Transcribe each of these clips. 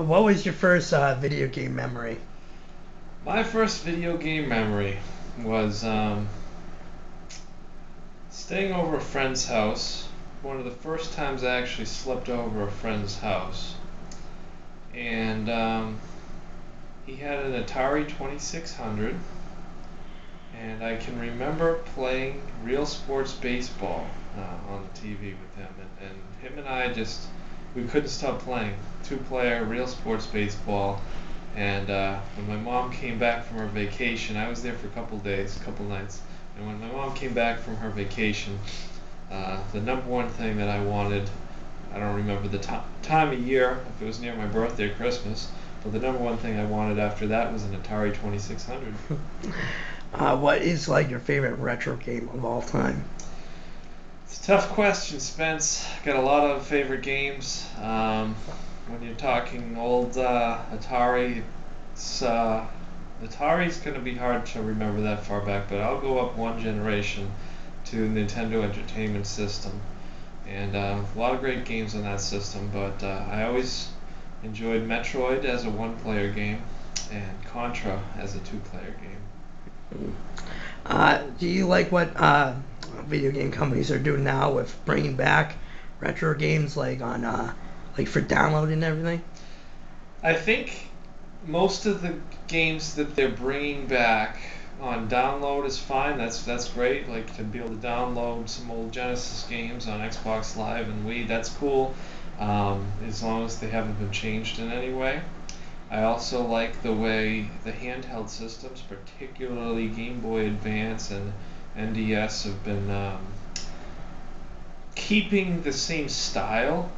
What was your first video game memory? My first video game memory was staying over a friend's house. One of the first times I actually slept over a friend's house. And he had an Atari 2600. And I can remember playing Real Sports Baseball on the TV with him. And him and I just, we couldn't stop playing. Two-player Real Sports Baseball. And when my mom came back from her vacation, I was there for a couple days, a couple nights. And when my mom came back from her vacation, the number one thing that I wanted, I don't remember the time of year, if it was near my birthday or Christmas, but the number one thing I wanted after that was an Atari 2600. What is like your favorite retro game of all time? It's a tough question, Spence. Got a lot of favorite games. When you're talking old Atari, it's, Atari's going to be hard to remember that far back, but I'll go up one generation to Nintendo Entertainment System. And a lot of great games on that system, but I always enjoyed Metroid as a one-player game and Contra as a two-player game. Do you like what video game companies are doing now with bringing back retro games like on like for download and everything? I think most of the games that they're bringing back on download is fine. That's great. Like to be able to download some old Genesis games on Xbox Live and Wii, that's cool. As long as they haven't been changed in any way. I also like the way the handheld systems, particularly Game Boy Advance and NDS, have been keeping the same style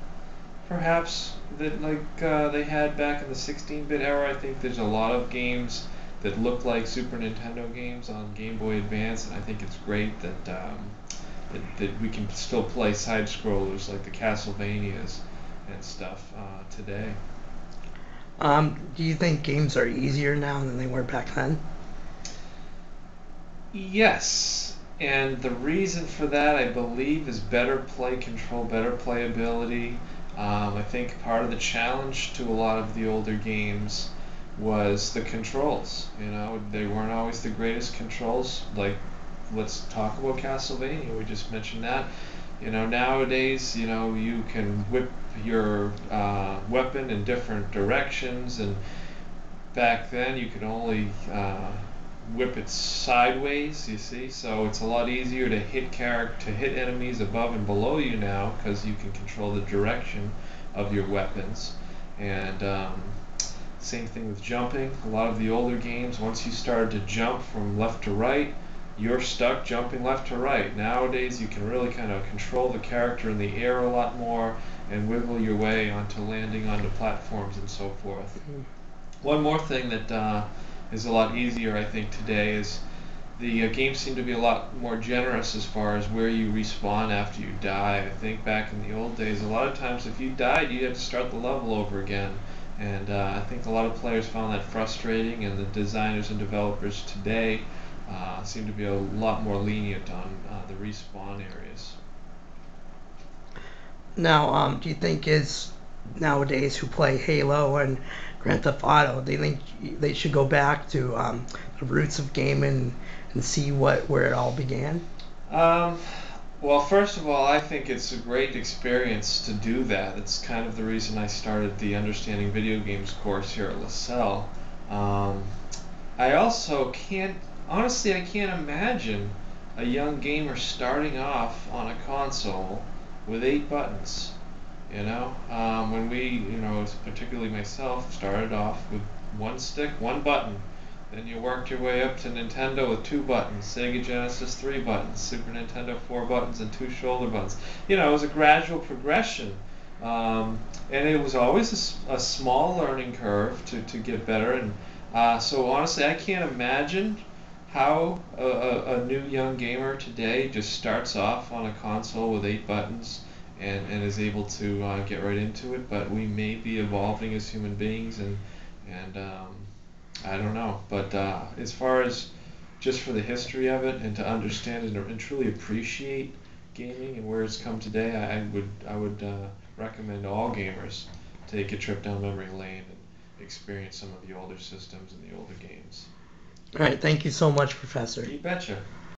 perhaps that they had back in the 16-bit era. I think there's a lot of games that look like Super Nintendo games on Game Boy Advance, and I think it's great that we can still play side scrollers like the Castlevanias and stuff today. Do you think games are easier now than they were back then? Yes, and the reason for that, I believe, is better play control, better playability. I think part of the challenge to a lot of the older games was the controls. You know, they weren't always the greatest controls. Like, let's talk about Castlevania. We just mentioned that. You know, nowadays, you know, you can whip your weapon in different directions, and back then you could only whip it sideways, you see, so it's a lot easier to hit enemies above and below you now because you can control the direction of your weapons. And same thing with jumping. A lot of the older games, once you started to jump from left to right, you're stuck jumping left to right. Nowadays you can really kind of control the character in the air a lot more and wiggle your way onto landing onto platforms and so forth. One more thing that is a lot easier, I think, today is the games seem to be a lot more generous as far as where you respawn after you die. I think back in the old days, a lot of times if you died, you had to start the level over again. And I think a lot of players found that frustrating, and the designers and developers today seem to be a lot more lenient on the respawn areas. Now, do you think is nowadays who play Halo and Grand Theft Auto, do you think they should go back to the roots of gaming and see what where it all began? Um, well, first of all, I think it's a great experience to do that. It's kind of the reason I started the Understanding Video Games course here at LaSalle. Um, I also can't, honestly, I can't imagine a young gamer starting off on a console with 8 buttons. You know, when we, you know, particularly myself, started off with one stick, one button. Then you worked your way up to Nintendo with 2 buttons, Sega Genesis 3 buttons, Super Nintendo 4 buttons, and 2 shoulder buttons. You know, it was a gradual progression. And it was always a small learning curve to get better. And so honestly, I can't imagine how a new young gamer today just starts off on a console with 8 buttons and is able to get right into it. But we may be evolving as human beings, and I don't know. But as far as just for the history of it and to understand and truly appreciate gaming and where it's come today, I would recommend all gamers take a trip down memory lane experience some of the older systems and the older games. All right, thank you so much, Professor. You betcha.